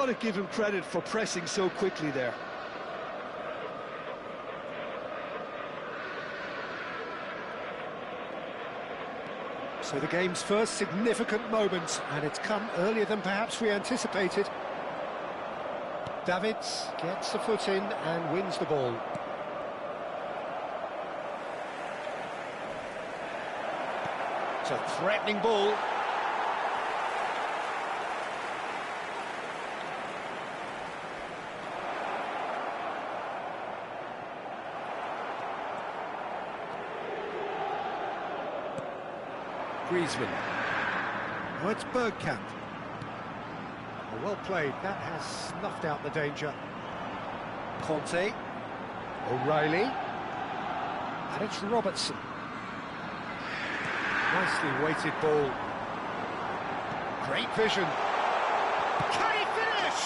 got to give him credit for pressing so quickly there. So the game's first significant moment, and it's come earlier than perhaps we anticipated. Davids gets the foot in and wins the ball. It's a threatening ball. Griezmann. Oh, it's Bergkamp. Oh, well played. That has snuffed out the danger. Conte. O'Reilly. And it's Robertson. Nicely weighted ball. Great vision. Can he finish?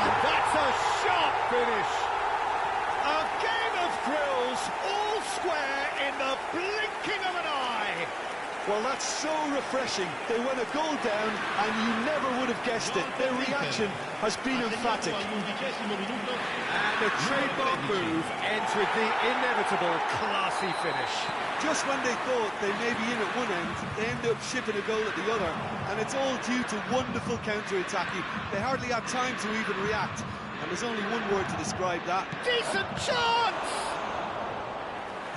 And that's a sharp finish. A game of thrills, all square in the blinking of an eye. Well, that's so refreshing. They went a goal down and you never would have guessed it. Their reaction has been emphatic. And the trademark move ends with the inevitable classy finish. Just when they thought they may be in at one end, they end up shipping a goal at the other. And it's all due to wonderful counter-attacking. They hardly had time to even react. And there's only one word to describe that. Decent chance!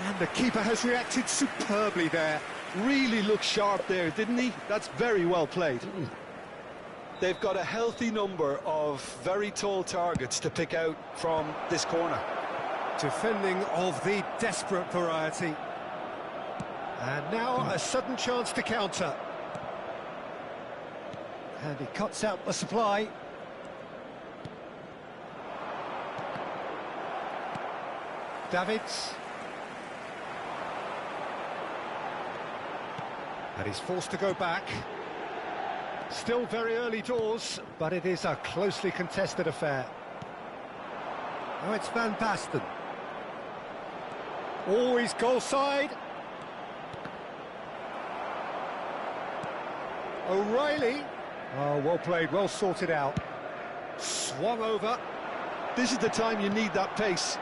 And the keeper has reacted superbly there. Really looked sharp there, didn't he? That's very well played. They've got a healthy number of very tall targets to pick out from this corner. Defending of the desperate variety. And now a sudden chance to counter. And he cuts out the supply. Davids. And he's forced to go back. Still very early doors, but it is a closely contested affair. Oh, it's Van Basten. Always goal side. O'Reilly. Oh, well played, well sorted out. Swung over. This is the time you need that pace.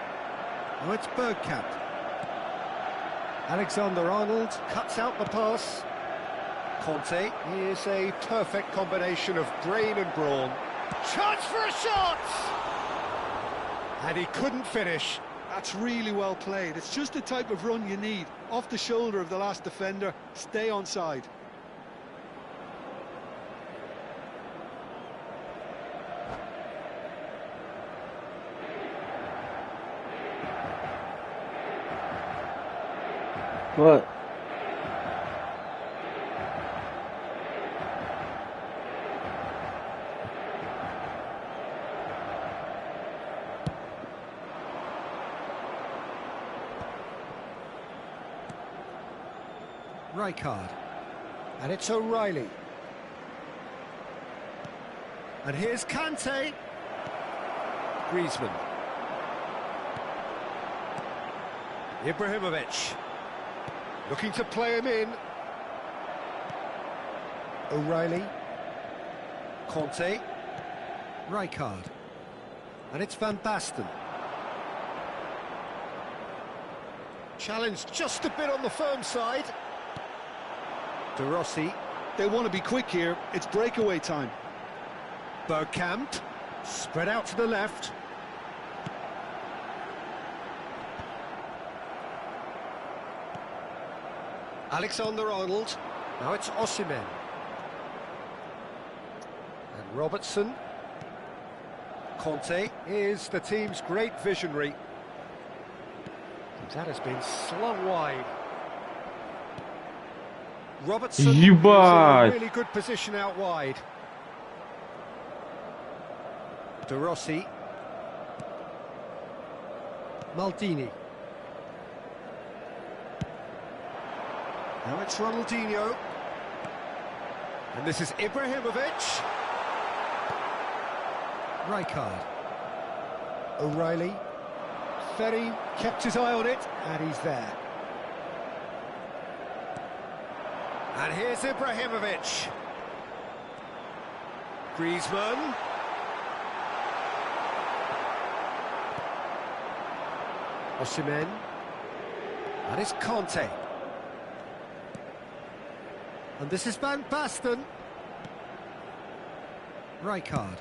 Oh, it's Bergkamp. Alexander-Arnold cuts out the pass. Conte is a perfect combination of brain and brawn. Chance for a shot! And he couldn't finish. That's really well played. It's just the type of run you need. Off the shoulder of the last defender, stay onside. What? Rijkaard. And it's O'Reilly. And here's Kante. Griezmann. Ibrahimovic. Looking to play him in. O'Reilly. Conte. Rijkaard. And it's Van Basten. Challenged just a bit on the firm side. De Rossi. They want to be quick here. It's breakaway time. Bergkamp. Spread out to the left. Alexander-Arnold. Now it's Osimhen. And Robertson. Conte is the team's great visionary. And that has been slung wide. Robertson is in a really good position out wide. De Rossi. Maldini. Now it's Ronaldinho. And this is Ibrahimovic. Rijkaard. O'Reilly. Ferry kept his eye on it, and he's there. And here's Ibrahimovic. Griezmann. Osimhen. And it's Conte. And this is Van Basten. Rijkaard.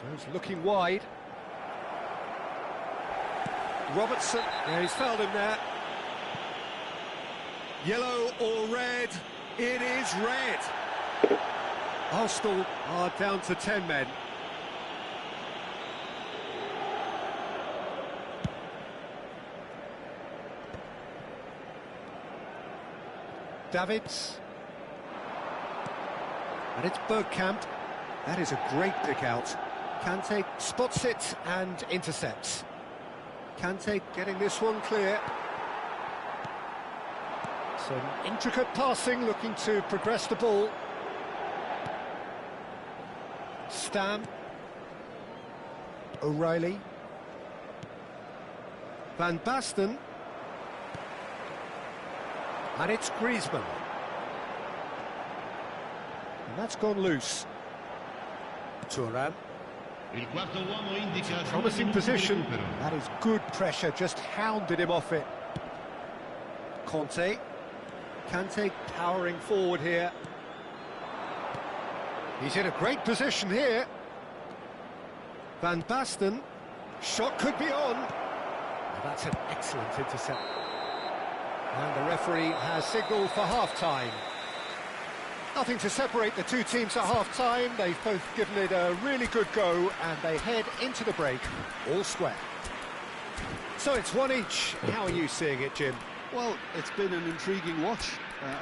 Goes looking wide. Robertson. Yeah, he's fouled him there. Yellow or red? It is red. Arsenal are down to 10 men. Davids. And it's Bergkamp. That is a great pick out. Kante spots it and intercepts. Kante getting this one clear. Some intricate passing, looking to progress the ball. Stam. O'Reilly. Van Basten. And it's Griezmann. And that's gone loose. Thuram. Promising position. That is good pressure, just hounded him off it. Conte. Kante powering forward here. He's in a great position here. Van Basten. Shot could be on. Well, that's an excellent intercept. And the referee has signalled for half-time. Nothing to separate the two teams at half-time. They've both given it a really good go, and they head into the break all square. So it's one each. How are you seeing it, Jim? Well, it's been an intriguing watch.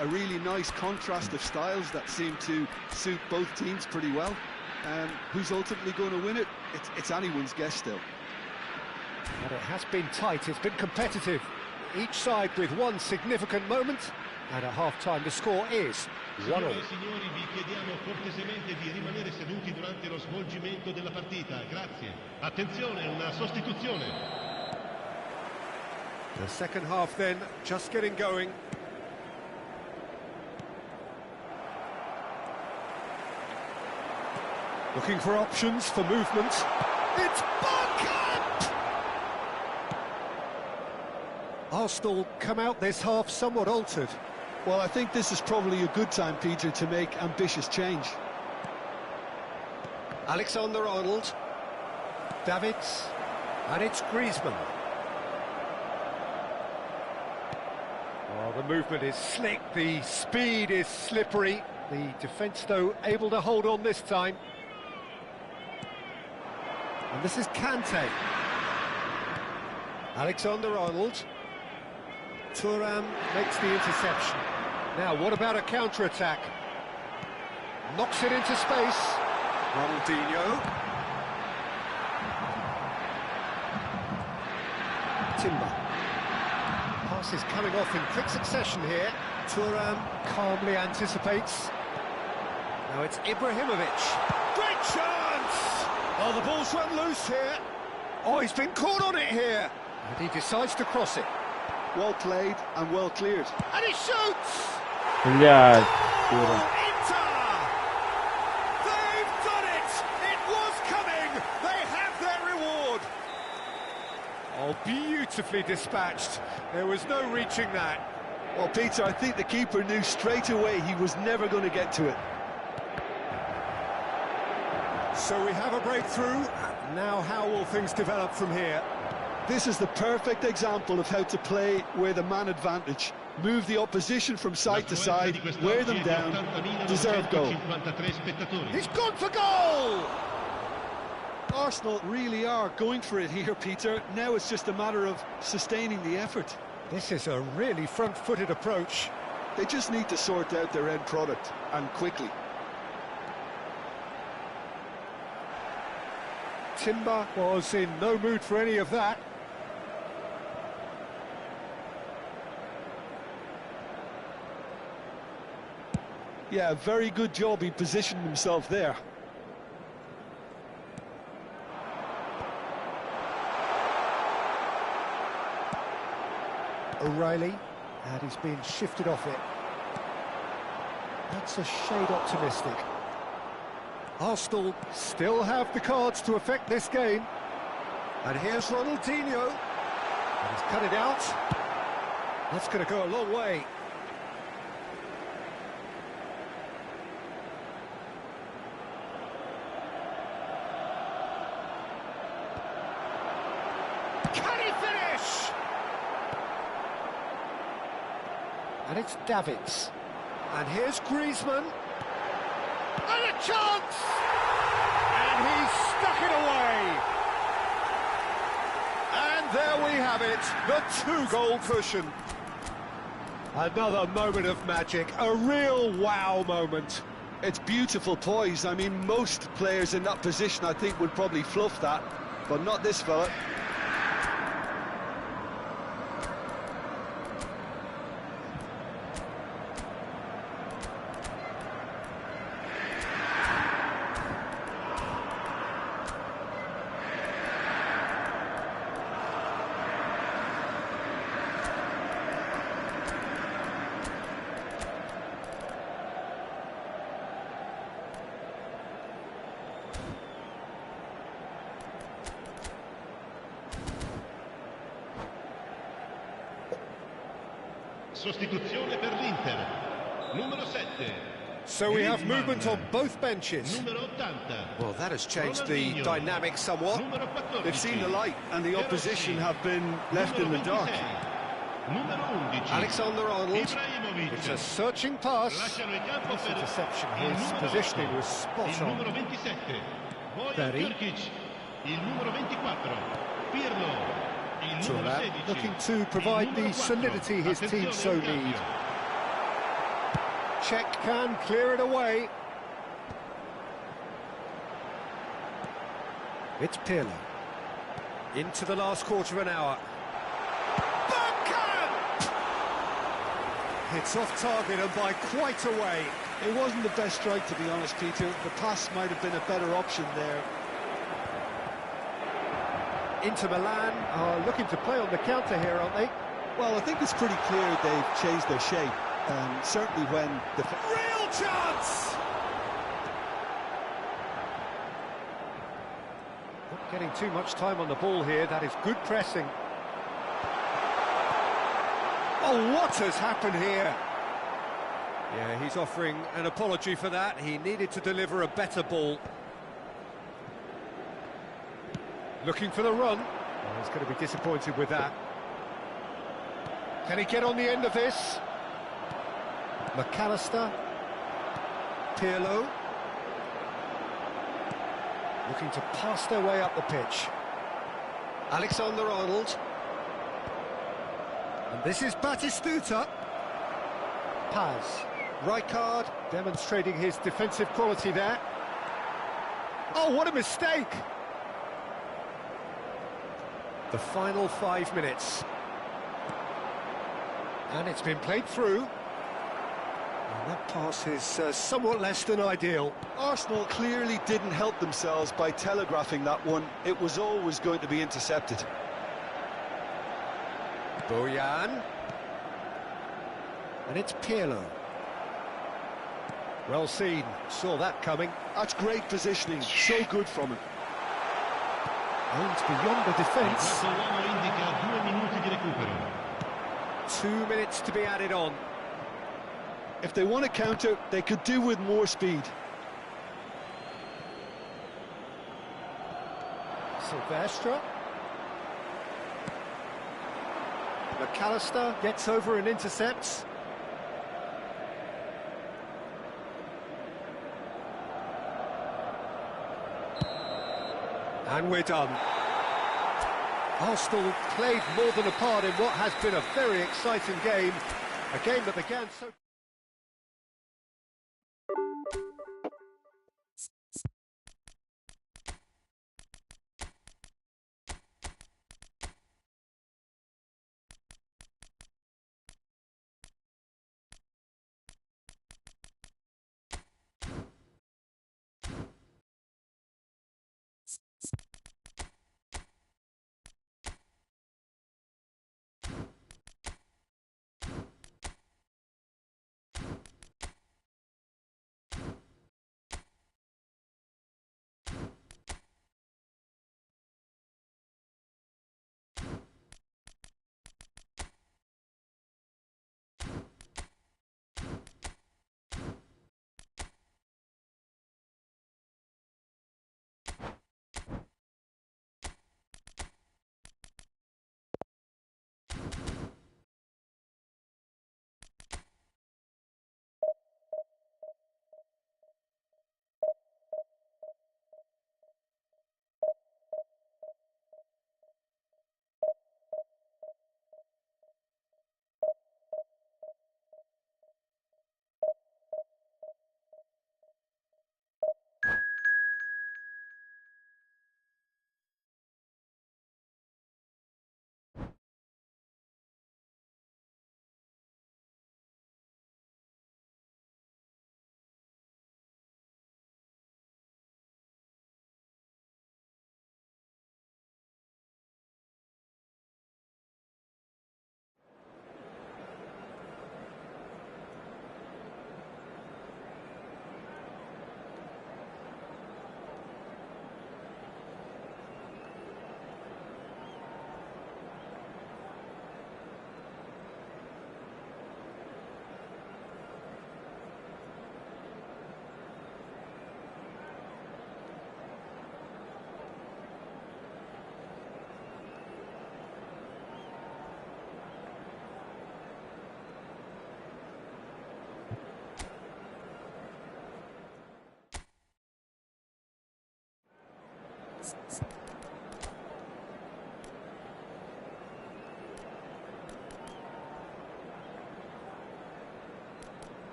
A really nice contrast of styles that seem to suit both teams pretty well. Who's ultimately going to win it? It's anyone's guess still. But it has been tight, it's been competitive. Each side with one significant moment, and at half-time the score is 1-1. Signore e signori, vi chiediamo cortesemente di rimanere seduti durante lo svolgimento della partita. Grazie. Attenzione, una sostituzione. The second half then, just getting going. Looking for options for movement. It's Bergkamp! Arsenal come out this half somewhat altered. Well, I think this is probably a good time, Peter, to make ambitious change. Alexander-Arnold. Davids. And it's Griezmann. Oh, the movement is slick, the speed is slippery. The defence, though, able to hold on this time. And this is Kante. Alexander-Arnold. Thuram makes the interception. Now, what about a counter-attack? Knocks it into space. Ronaldinho. Timber. Pass is coming off in quick succession here. Thuram calmly anticipates. Now it's Ibrahimovic. Great chance! Oh, the ball's run loose here. Oh, he's been caught on it here. And he decides to cross it. Well played and well cleared. And he shoots! Yeah. Oh, Inter! They've done it! It was coming! They have their reward! Oh, beautifully dispatched. There was no reaching that. Well, Peter, I think the keeper knew straight away he was never going to get to it. So we have a breakthrough. Now how will things develop from here? This is the perfect example of how to play with a man advantage. Move the opposition from side to side, wear them down, deserve goal. He's gone for goal! Arsenal really are going for it here, Peter. Now it's just a matter of sustaining the effort. This is a really front-footed approach. They just need to sort out their end product, and quickly. Timber was in no mood for any of that. Yeah, very good job. He positioned himself there. O'Reilly, and he's been shifted off it. That's a shade optimistic. Arsenal still have the cards to affect this game. And here's Ronaldinho. He's cut it out. That's going to go a long way. Can he finish? And it's Davids. And here's Griezmann. And a chance! And he's stuck it away. And there we have it, the two-goal cushion. Another moment of magic, a real wow moment. It's beautiful poise. I mean, most players in that position, I think, would probably fluff that, but not this fella. Sostituzione per l'Inter. Numero 7. So we have movement on both benches. Numero 80. Well, that has changed the dynamic somewhat. Numero 14. They've seen the light, and the opposition have been left in the dark. Numero 11. Alexander-Arnold. Ibrahimovic. It's a searching pass. Lasciano il campo This per interception, il his numero positioning 8, was spot il on. numero 27. Bojan Berry. Kirkic. Il numero 24. Pirlo. Il numero Thuram 16. looking to provide the solidity his team so need. Czech can clear it away. It's Pirlo. Into the last quarter of an hour. Bergkamp! It's off target and by quite a way. It wasn't the best strike, to be honest, Peter. The pass might have been a better option there. Inter Milan are looking to play on the counter here, aren't they? Well, I think it's pretty clear they've changed their shape. Certainly when the... Real chance! Not getting too much time on the ball here. That is good pressing. Oh, what has happened here? Yeah, he's offering an apology for that. He needed to deliver a better ball. Looking for the run. Oh, he's going to be disappointed with that. Can he get on the end of this? McAllister. Pirlo. Looking to pass their way up the pitch. Alexander-Arnold. And this is Batistuta. Paz. Rijkaard demonstrating his defensive quality there. Oh, what a mistake! The final 5 minutes. And it's been played through. And that pass is somewhat less than ideal. Arsenal clearly didn't help themselves by telegraphing that one. It was always going to be intercepted. Bojan. And it's Pirlo. Well seen, saw that coming. That's great positioning, so good from him. Aims beyond the defence. Il uomo indica 2 minuti di recupero. 2 minutes to be added on. If they want to counter, they could do with more speed. Silvestre. McAllister gets over and intercepts. And we're done. Arsenal played more than a part in what has been a very exciting game. A game that began so...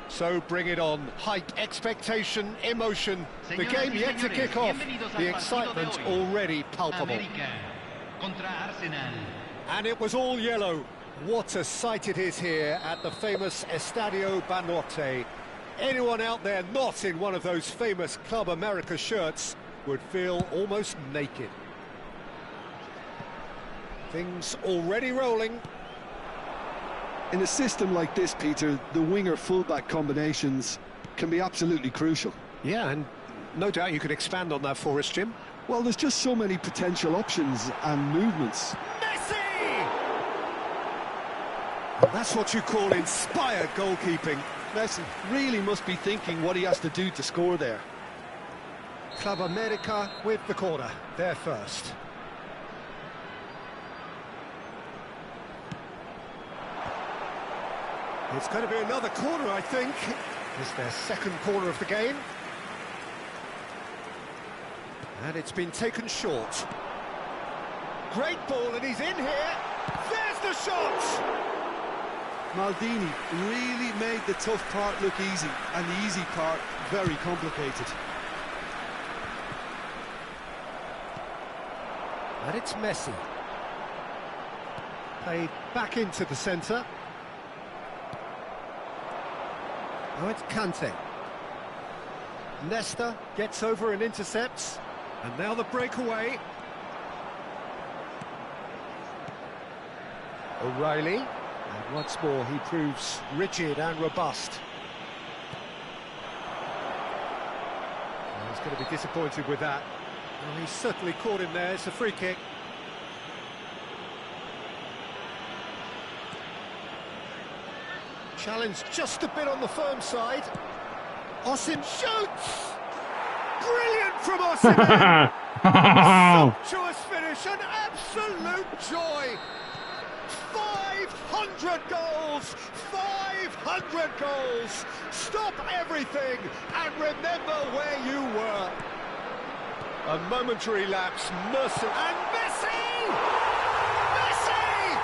So bring it on. Hype, expectation, emotion. The game yet to kick off. The excitement already palpable. And it was all yellow. What a sight it is here at the famous Estadio Banorte. Anyone out there not in one of those famous Club America shirts would feel almost naked. Things already rolling. In a system like this, Peter, the winger-fullback combinations can be absolutely crucial. Yeah, and no doubt you could expand on that for us, Jim. Well, there's just so many potential options and movements. Messi! And that's what you call inspired goalkeeping. Messi really must be thinking what he has to do to score there. Club America with the corner, there first. It's going to be another corner, I think. It's their second corner of the game. And it's been taken short. Great ball, and he's in here. There's the shot! Maldini really made the tough part look easy, and the easy part very complicated. And it's Messi. Played back into the centre. Now it's Kante. Nesta gets over and intercepts. And now the breakaway. O'Reilly. And once more he proves rigid and robust. Well, he's going to be disappointed with that. Well, he's certainly caught him there. It's a free kick. Challenge just a bit on the firm side. Osim shoots! Brilliant from Osim! Sumptuous finish, an absolute joy! 500 goals! 500 goals! Stop everything and remember where you were. A momentary lapse, mercy, and Messi! Messi!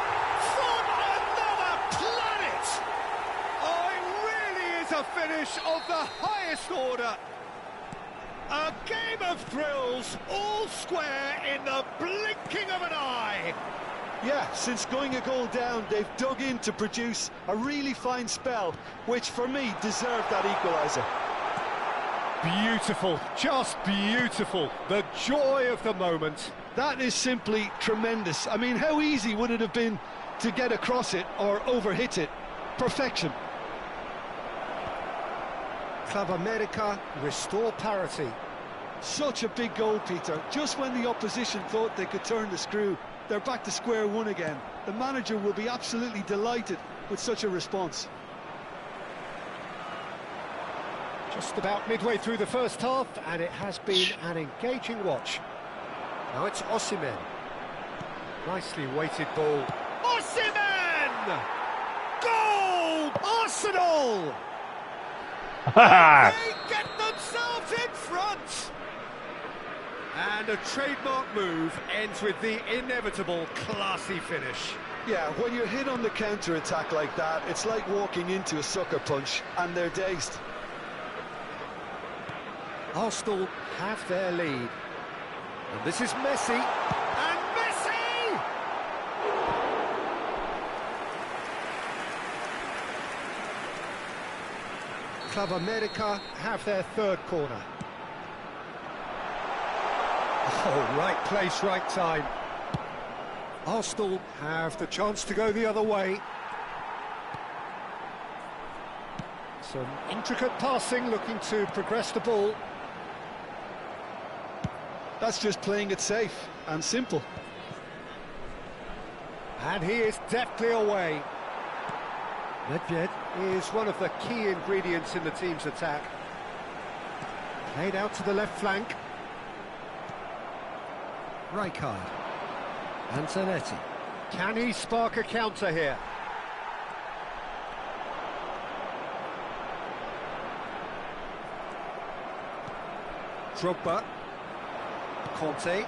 From another planet! Oh, it really is a finish of the highest order. A game of thrills, all square in the blinking of an eye. Yeah, since going a goal down, they've dug in to produce a really fine spell, which for me deserved that equaliser. Beautiful, just beautiful. The joy of the moment. That is simply tremendous. I mean, how easy would it have been to get across it or overhit it? Perfection. Club America restore parity. Such a big goal, Peter. Just when the opposition thought they could turn the screw, they're back to square one again. The manager will be absolutely delighted with such a response. Just about midway through the first half, and it has been an engaging watch. Now it's Osimhen. Nicely weighted ball. Osimhen! Goal! Arsenal! They get themselves in front! And a trademark move ends with the inevitable classy finish. Yeah, when you're hit on the counter-attack like that, it's like walking into a sucker punch, and they're dazed. Arsenal have their lead. And this is Messi. And Messi! Club America have their third corner. Oh, right place, right time. Arsenal have the chance to go the other way. Some intricate passing, looking to progress the ball. That's just playing it safe and simple. And he is deftly away. Nedved is one of the key ingredients in the team's attack. Played out to the left flank. Rijkaard. And Zanetti. Can he spark a counter here? Drogba. Conte.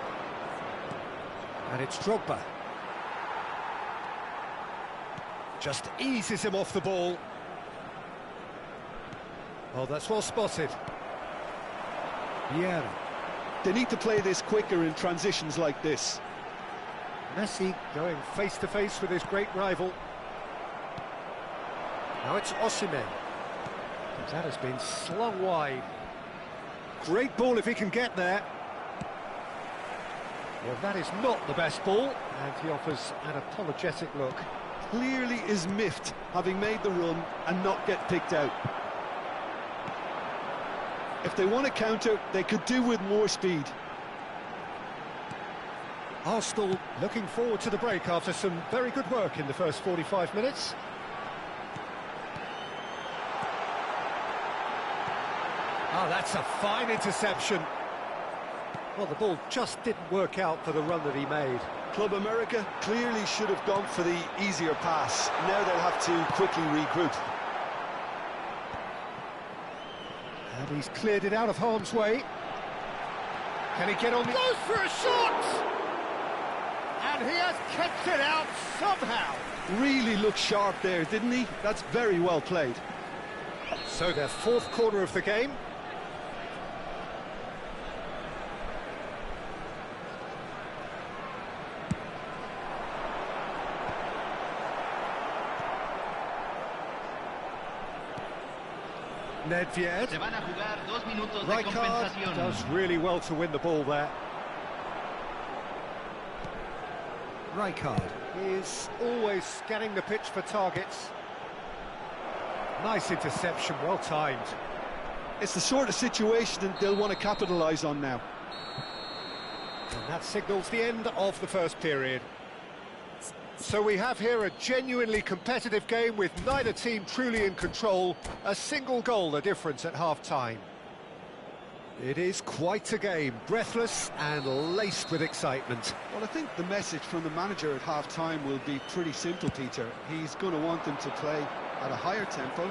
And it's Drogba. Just eases him off the ball. Oh, that's well spotted. Vieira. They need to play this quicker in transitions like this. Messi going face-to-face with his great rival. Now it's Osimhen. That has been slung wide. Great ball if he can get there. Well, that is not the best ball, and he offers an apologetic look. Clearly is miffed, having made the run and not get picked out. If they want to counter, they could do with more speed. Arsenal looking forward to the break after some very good work in the first 45 minutes. Oh, that's a fine interception. Well, the ball just didn't work out for the run that he made. Club America clearly should have gone for the easier pass. Now they'll have to quickly regroup. And he's cleared it out of harm's way. Can he get on? Goes for a shot! And he has kept it out somehow. Really looked sharp there, didn't he? That's very well played. So their fourth corner of the game. Nedved. Rijkaard does really well to win the ball there. Rijkaard is always scanning the pitch for targets. Nice interception, well timed. It's the sort of situation that they'll want to capitalise on now. And that signals the end of the first period. So we have here a genuinely competitive game with neither team truly in control. A single goal the difference at half-time. It is quite a game, breathless and laced with excitement. Well, I think the message from the manager at half-time will be pretty simple, Peter. He's going to want them to play at a higher tempo,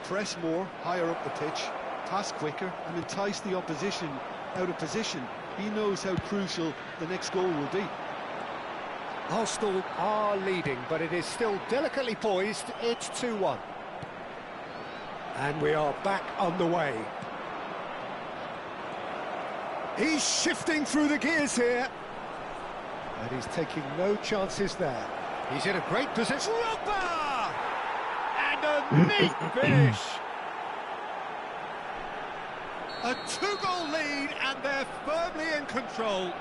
press more, higher up the pitch, pass quicker and entice the opposition out of position. He knows how crucial the next goal will be. Arsenal are leading, but it is still delicately poised. It's 2-1. And we are back underway. He's shifting through the gears here. And he's taking no chances there. He's in a great position. Drogba! And a neat finish. A 2-goal lead, and they're firmly in control.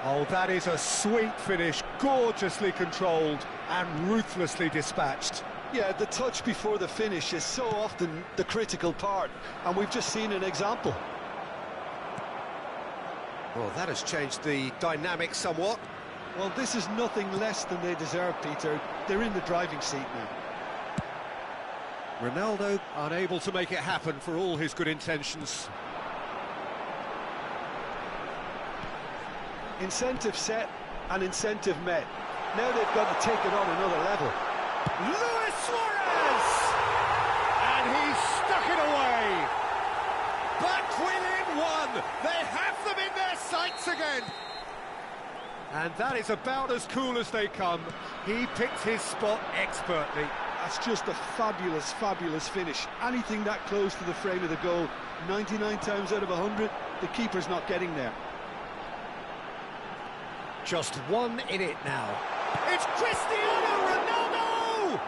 Oh, that is a sweet finish, gorgeously controlled and ruthlessly dispatched. Yeah, the touch before the finish is so often the critical part, and we've just seen an example. Well, that has changed the dynamic somewhat. Well, this is nothing less than they deserve, Peter. They're in the driving seat now. Ronaldo unable to make it happen for all his good intentions. Incentive set and incentive met. Now they've got to take it on another level. Luis Suarez! And he's stuck it away. Back within one. They have them in their sights again. And that is about as cool as they come. He picked his spot expertly. That's just a fabulous, fabulous finish. Anything that close to the frame of the goal, 99 times out of 100, the keeper's not getting there. Just 1 in it now. It's Cristiano Ronaldo!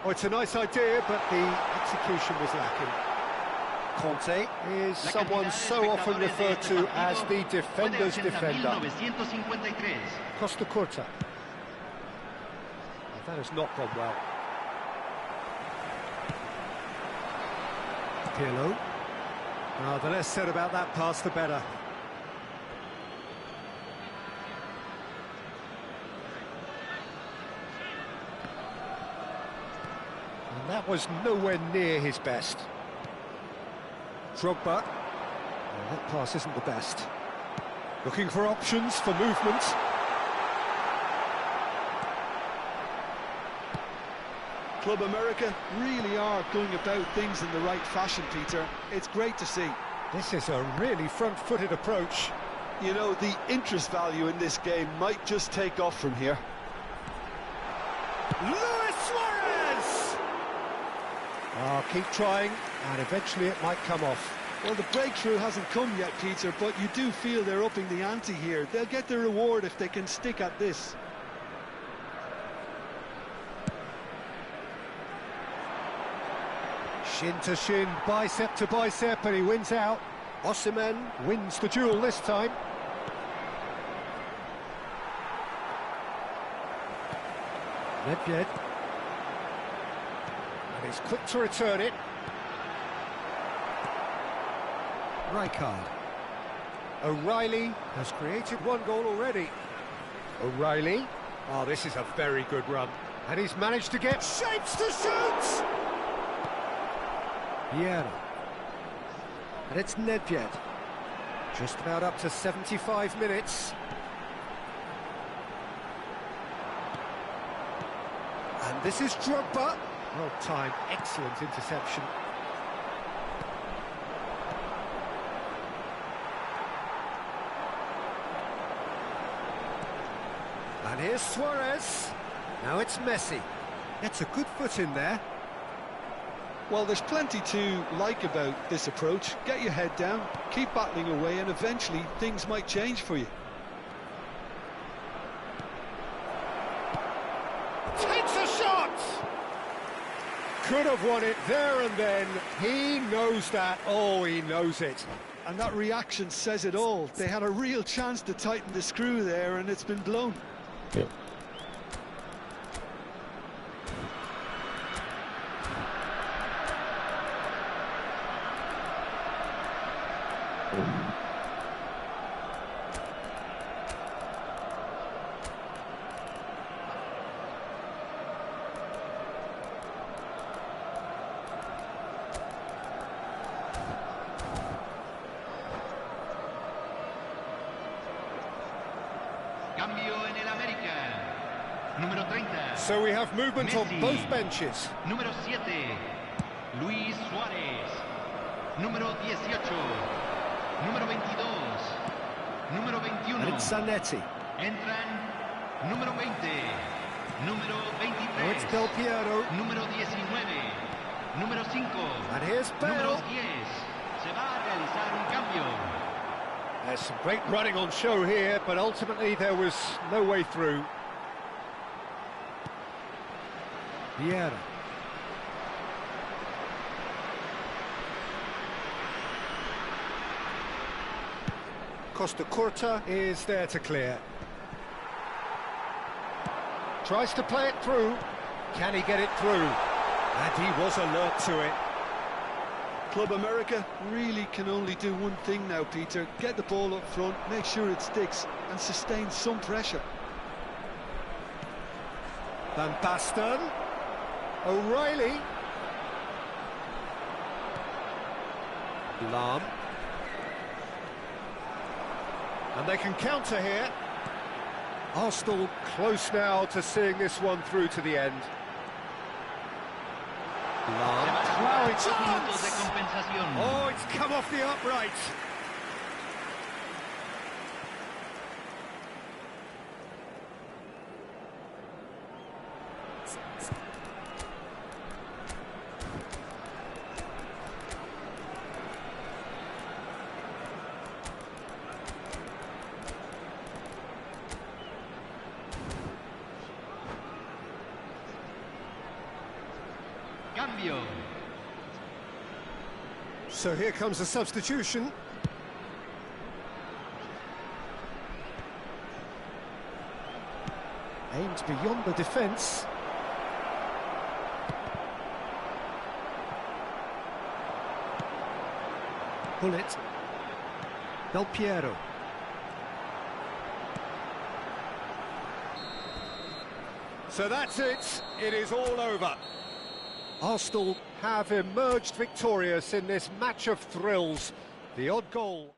Oh, it's a nice idea, but the execution was lacking. Conte is someone so often referred to as the defender's defender. Costa Curta. That has not gone well. Pirlo. Oh, the less said about that pass, the better. And that was nowhere near his best. Drogba. Oh, that pass isn't the best. Looking for options for movement. Club America really are going about things in the right fashion, Peter. It's great to see. This is a really front-footed approach. You know, the interest value in this game might just take off from here. Luis Suarez! Oh, keep trying, and eventually it might come off. Well, the breakthrough hasn't come yet, Peter, but you do feel they're upping the ante here. They'll get their reward if they can stick at this. Shin to shin, bicep to bicep, and he wins out. Osimhen wins the duel this time. Nedved. And he's quick to return it. Rijkaard. O'Reilly has created 1 goal already. O'Reilly. Oh, this is a very good run. And he's managed to get shapes to shoot! Vieira. And it's Nedved. Just about up to 75 minutes. And this is Drogba. Well timed, excellent interception. And here's Suarez. Now it's Messi. Gets a good foot in there. Well, there's plenty to like about this approach. Get your head down, keep battling away, and eventually things might change for you. Takes a shot! Could have won it there and then. He knows that. Oh, he knows it. And that reaction says it all. They had a real chance to tighten the screw there, and it's been blown. Yep. So we have movement Messi. on both benches. Número 7, Luis Suárez. Número 18, número 22, número 21. And it's Zanetti. Entran número 20, número 23. Oh, it's Del Piero. Número 19, número 5. And here's Número Bale. 10. Se va a realizar un cambio. There's some great running on show here, but ultimately there was no way through. Vieira. Costa Curta is there to clear. Tries to play it through. Can he get it through? And he was alert to it. Club America really can only do one thing now, Peter. Get the ball up front, make sure it sticks, and sustain some pressure. Van Basten. O'Reilly. Lahm. And they can counter here. Arsenal close now to seeing this one through to the end. Lahm. Wow, it's Minutos de compensación. Oh, it's come off the upright. Cambio. So here comes a substitution. Aimed beyond the defence. Bullet. Del Piero. So that's it. It is all over. Arsenal have emerged victorious in this match of thrills. The odd goal.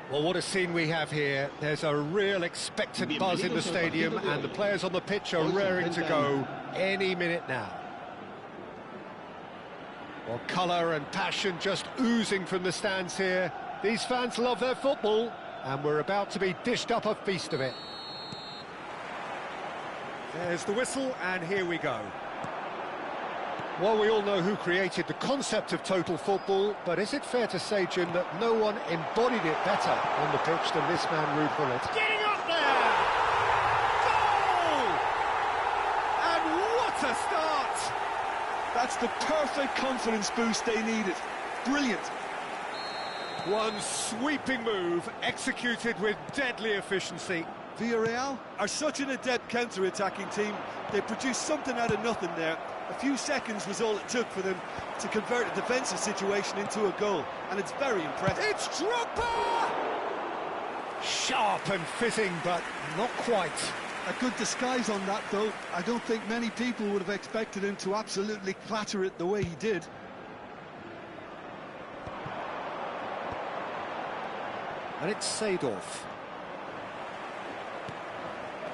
Well, what a scene we have here. There's a real expectant buzz in the stadium and the players on the pitch are raring to go any minute now. Well, colour and passion just oozing from the stands here. These fans love their football and we're about to be dished up a feast of it. There's the whistle and here we go. Well, we all know who created the concept of total football, but is it fair to say, Jim, that no one embodied it better on the pitch than this man, Ruud Gullit? Getting up there! Goal! And what a start! That's the perfect confidence boost they needed. Brilliant. One sweeping move, executed with deadly efficiency. Villarreal are such an adept counter-attacking team. They produced something out of nothing there. A few seconds was all it took for them to convert a defensive situation into a goal, and it's very impressive. It's Drogba! Sharp and fitting, but not quite. A good disguise on that, though. I don't think many people would have expected him to absolutely clatter it the way he did. And it's Seedorf.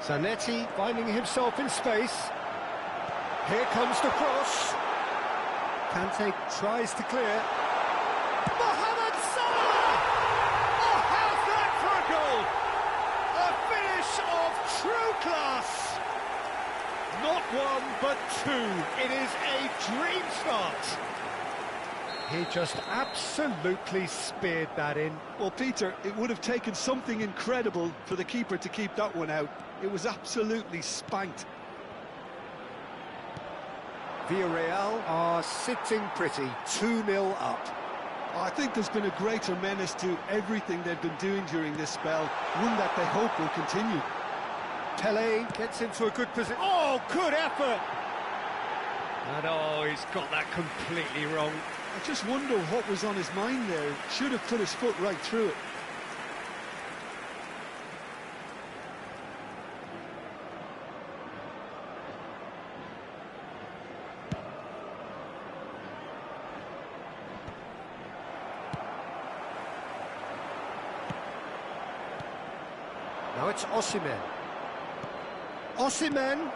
Zanetti finding himself in space. Here comes the cross. Kante tries to clear. Mohamed Salah! Oh, how's that for a goal? A finish of true class. Not one, but two. It is a dream start. He just absolutely speared that in. Well, Peter, it would have taken something incredible for the keeper to keep that one out. It was absolutely spanked. Villarreal are sitting pretty, 2-0 up. I think there's been a greater menace to everything they've been doing during this spell, one that they hope will continue. Pele gets into a good position. Oh, good effort! And oh, he's got that completely wrong. I just wonder what was on his mind there. Should have put his foot right through it. Now it's Osimhen. Osimhen!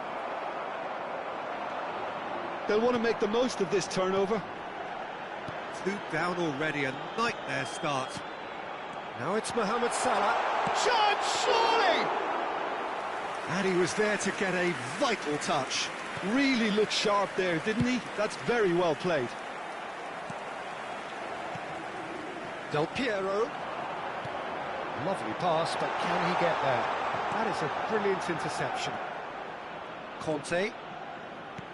They'll want to make the most of this turnover. 2 down already, a nightmare start. Now it's Mohamed Salah. Chance, surely! And he was there to get a vital touch. Really looked sharp there, didn't he? That's very well played. Del Piero. Lovely pass, but can he get there? That is a brilliant interception. Conte.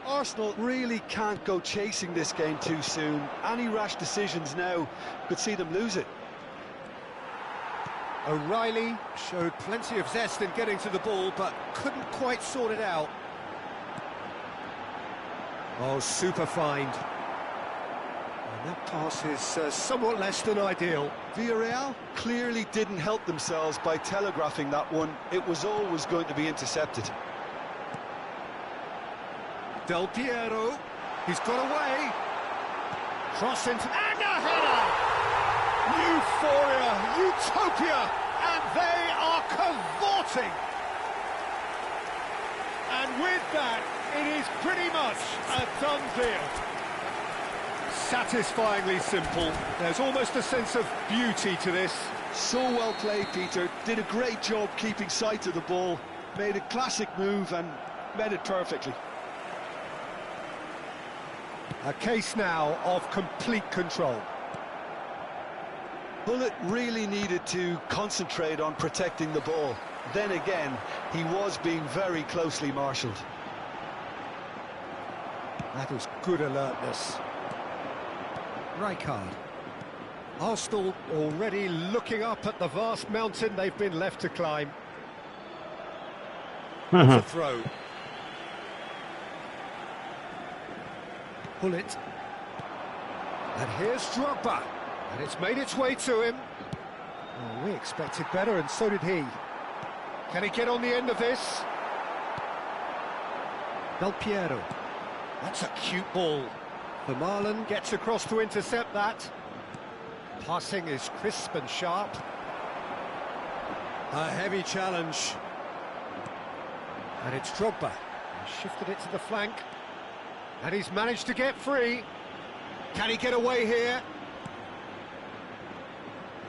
Arsenal really can't go chasing this game too soon. Any rash decisions now could see them lose it. O'Reilly showed plenty of zest in getting to the ball, but couldn't quite sort it out. Oh, super find. And that pass is somewhat less than ideal. Villarreal clearly didn't help themselves by telegraphing that one. It was always going to be intercepted. Del Piero, he's got away. Cross into... and a header! Euphoria, utopia, and they are cavorting. And with that, it is pretty much a done deal. Satisfyingly simple. There's almost a sense of beauty to this. So well played, Peter. Did a great job keeping sight of the ball. Made a classic move and met it perfectly. A case now of complete control. Bullet really needed to concentrate on protecting the ball. Then again, he was being very closely marshalled. That is good alertness. Rijkaard. Arsenal already looking up at the vast mountain they've been left to climb. It's a throw. Pull it. And here's Drogba. And it's made its way to him. Oh, we expected better, and so did he. Can he get on the end of this? Del Piero. That's a cute ball. Vermaelen gets across to intercept that. Passing is crisp and sharp. A heavy challenge. And it's Drogba. He shifted it to the flank. And he's managed to get free. Can he get away here?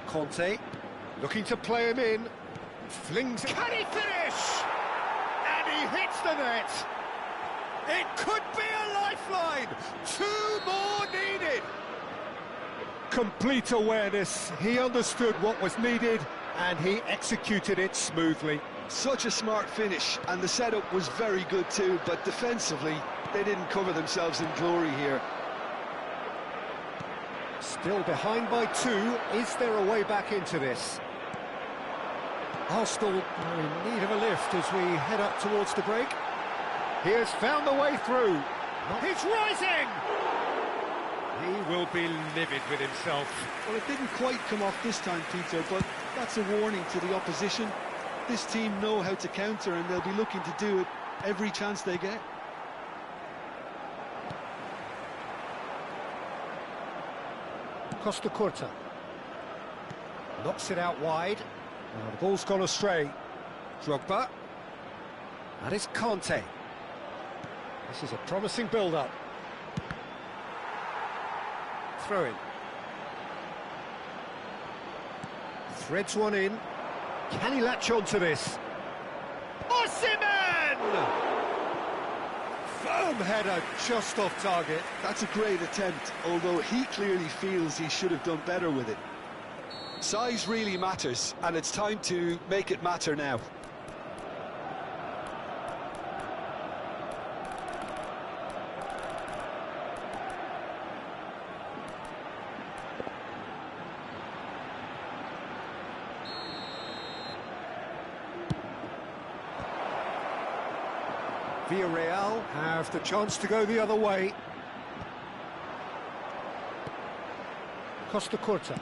Conte, looking to play him in. Flings it. Can he finish? And he hits the net. It could be a lifeline. 2 more needed. Complete awareness. He understood what was needed, and he executed it smoothly. Such a smart finish, and the setup was very good too, but defensively, they didn't cover themselves in glory here. Still behind by 2. Is there a way back into this? Arsenal are in need of a lift as we head up towards the break. He has found the way through. He's rising! He will be livid with himself. Well, it didn't quite come off this time, Peter, but that's a warning to the opposition. This team know how to counter, and they'll be looking to do it every chance they get. Costa Curta knocks it out wide. Now the ball's gone astray. Drogba. That is Conte. This is a promising build-up. Throw in. Threads one in. Can he latch on to this? Osimhen! Firm header just off target. That's a great attempt, although he clearly feels he should have done better with it. Size really matters, and it's time to make it matter now. Villarreal have the chance to go the other way. Costa Curta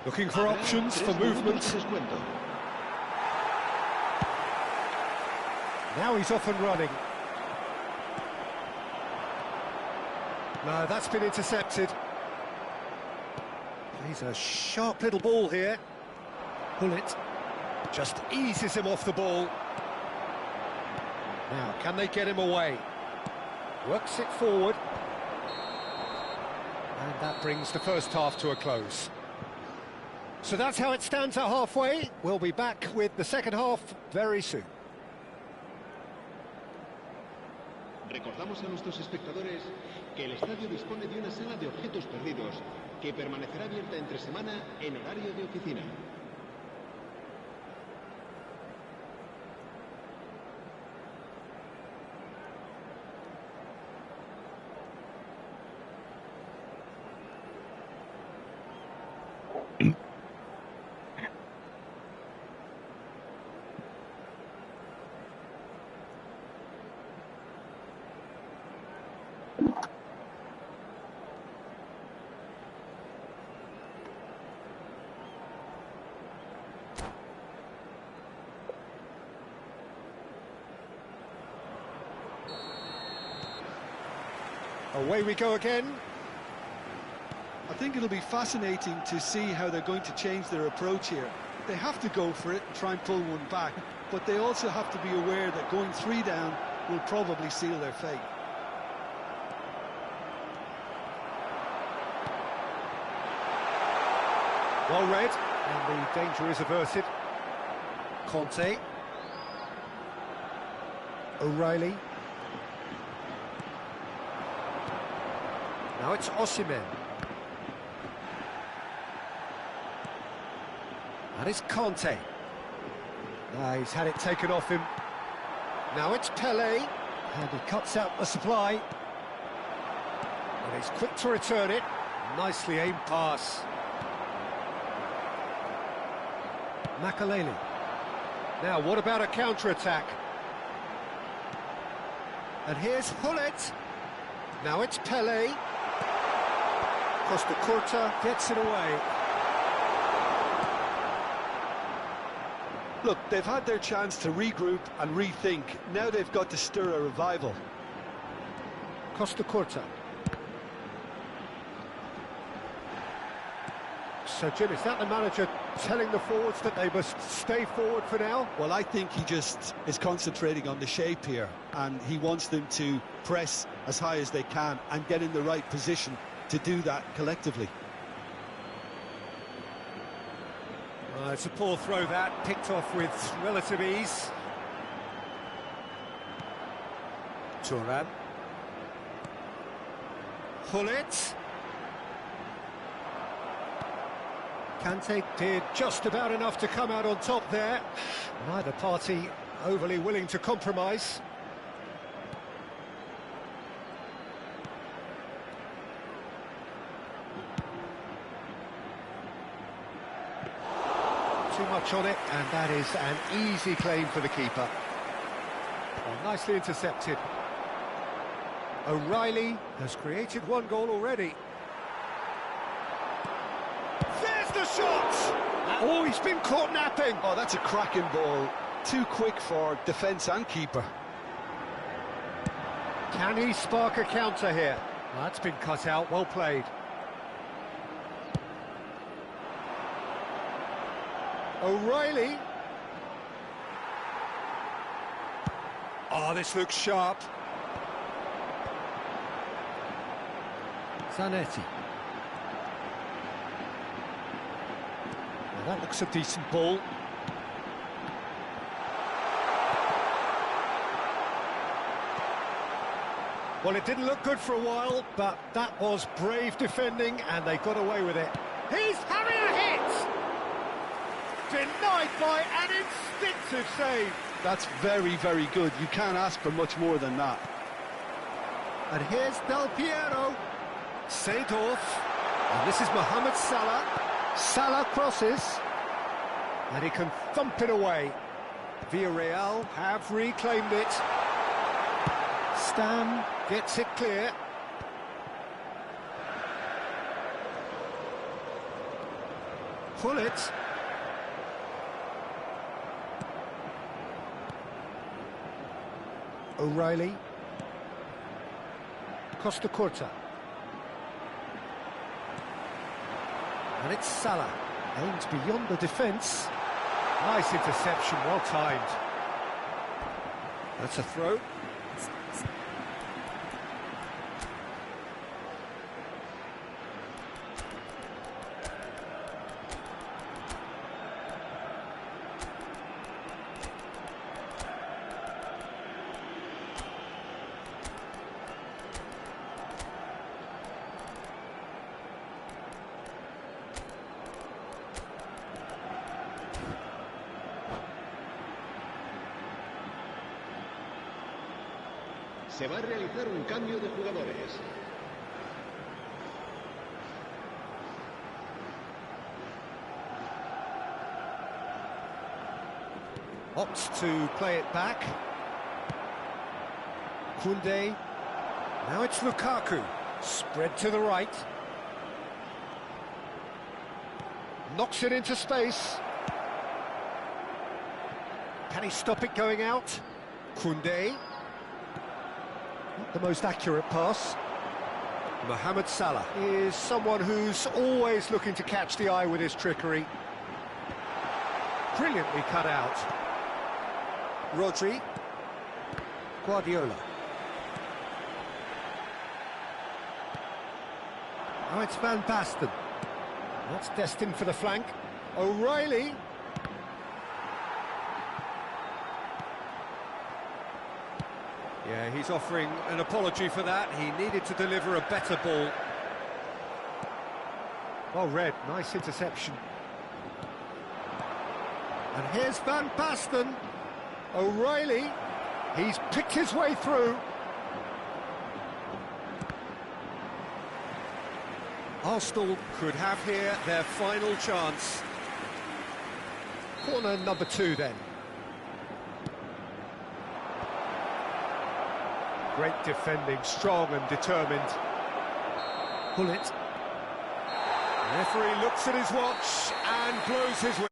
looking for options for movement. Now he's off and running. No, that's been intercepted. He's a sharp little ball here. Pull it. Just eases him off the ball. Now, can they get him away? Works it forward. And that brings the first half to a close. So that's how it stands at halfway. We'll be back with the second half very soon. Recordamos a nuestros espectadores que el estadio dispone de una sala de objetos perdidos que permanecerá abierta entre semana en horario de oficina. Away we go again. I think it'll be fascinating to see how they're going to change their approach here. They have to go for it and try and pull one back, but they also have to be aware that going 3 down will probably seal their fate. Well read, and the danger is averted. Conte. O'Reilly. Now it's Osimhen. That is Conte. Now he's had it taken off him. Now it's Pelé, and he cuts out the supply. And he's quick to return it. Nicely aimed pass. Makaleli. Now, what about a counter-attack? And here's Hullet. Now it's Pelé. Costa Curta gets it away. Look, they've had their chance to regroup and rethink. Now they've got to stir a revival. Costa Curta. So, Jim, is that the manager telling the forwards that they must stay forward for now? Well, I think he just is concentrating on the shape here, and he wants them to press as high as they can and get in the right position to do that collectively. It's a poor throw that, picked off with relative ease. Thuram. Hullet. Kante did just about enough to come out on top there. Neither party overly willing to compromise. Too much on it, and that is an easy claim for the keeper. Well, nicely intercepted. O'Reilly has created 1 goal already. There's the shot! Oh, he's been caught napping. Oh, that's a cracking ball. Too quick for defence and keeper. Can he spark a counter here? Well, that's been cut out, well played. O'Reilly. Oh, this looks sharp. Zanetti. Well, that looks a decent ball. Well, it didn't look good for a while, but that was brave defending, and they got away with it. He's having a hit! Denied by an instinctive save. That's very, very good. You can't ask for much more than that. And here's Del Piero. Seedorf. And this is Mohamed Salah. Salah crosses. And he can thump it away. Villarreal have reclaimed it. Stam gets it clear. Hullet. O'Reilly. Costa Curta. And it's Salah. Aimed beyond the defence. Nice interception, well timed. That's a throw. Se va a realizar un cambio de jugadores. Opts to play it back. Koundé. Now it's Lukaku. Spread to the right. Knocks it into space. Can he stop it going out? Koundé. Not the most accurate pass. Mohamed Salah is someone who's always looking to catch the eye with his trickery. Brilliantly cut out. Rodri. Guardiola. Now it's Van Basten. That's destined for the flank. O'Reilly. Yeah, he's offering an apology for that. He needed to deliver a better ball. Well read, nice interception. And here's Van Basten. O'Reilly. He's picked his way through. Arsenal could have here their final chance. Corner number 2 then. Great defending, strong and determined. Pull it. The referee looks at his watch and blows his whistle.